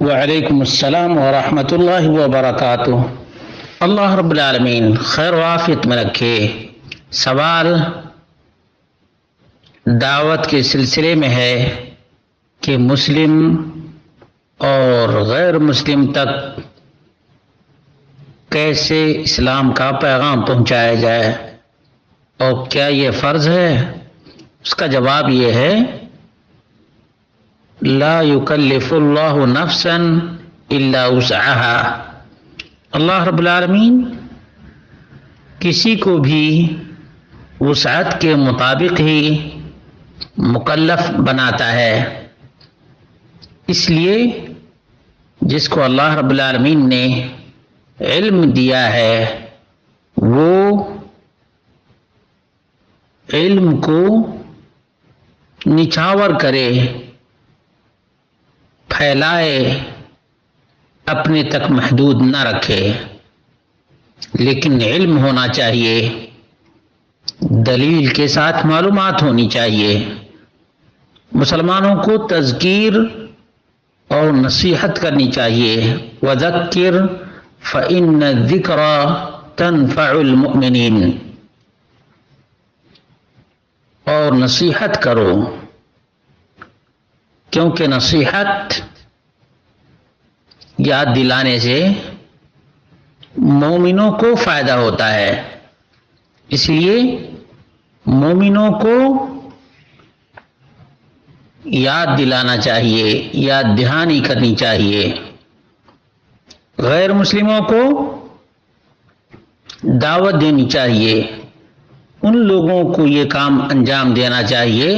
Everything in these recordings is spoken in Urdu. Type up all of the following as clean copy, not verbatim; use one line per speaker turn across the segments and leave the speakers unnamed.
وعلیکم السلام ورحمۃ اللہ وبرکاتہ۔ اللہ رب العالمین خیر و عافیت میں رکھے۔ سوال دعوت کے سلسلے میں ہے کہ مسلم اور غیر مسلم تک کیسے اسلام کا پیغام پہنچایا جائے اور کیا یہ فرض ہے؟ اس کا جواب یہ ہے، لا یکلف اللہ نفسا الا وسعها۔ اللہ رب العالمین کسی کو بھی وسعت کے مطابق ہی مکلف بناتا ہے، اس لیے جس کو اللہ رب العالمین نے علم دیا ہے وہ علم کو نچھاور کرے، پھیلائے، اپنے تک محدود نہ رکھے، لیکن علم ہونا چاہیے، دلیل کے ساتھ معلومات ہونی چاہیے۔ مسلمانوں کو تذکیر اور نصیحت کرنی چاہیے۔ وذکر فإن الذکرى تنفع المؤمنین، اور نصیحت کرو کیونکہ نصیحت یاد دلانے سے مومنوں کو فائدہ ہوتا ہے، اس لیے مومنوں کو یاد دلانا چاہیے، یاد دہانی کرنی چاہیے۔ غیر مسلموں کو دعوت دینی چاہیے، ان لوگوں کو یہ کام انجام دینا چاہیے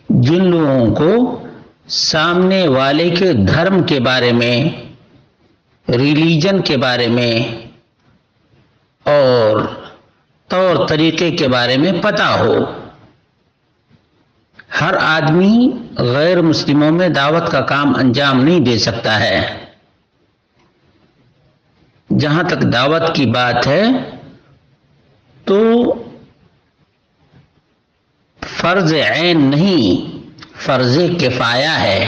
جن لوگوں کو سامنے والے کے دھرم کے بارے میں، ریلیجن کے بارے میں اور طور طریقے کے بارے میں پتہ ہو۔ ہر آدمی غیر مسلموں میں دعوت کا کام انجام نہیں دے سکتا ہے۔ جہاں تک دعوت کی بات ہے تو فرض عین نہیں، فرض کفایہ ہے۔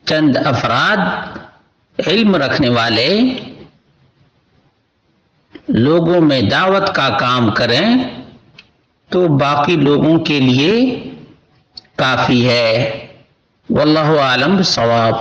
چند افراد علم رکھنے والے لوگوں میں دعوت کا کام کریں تو باقی لوگوں کے لیے کافی ہے۔ واللہ اعلم بالصواب۔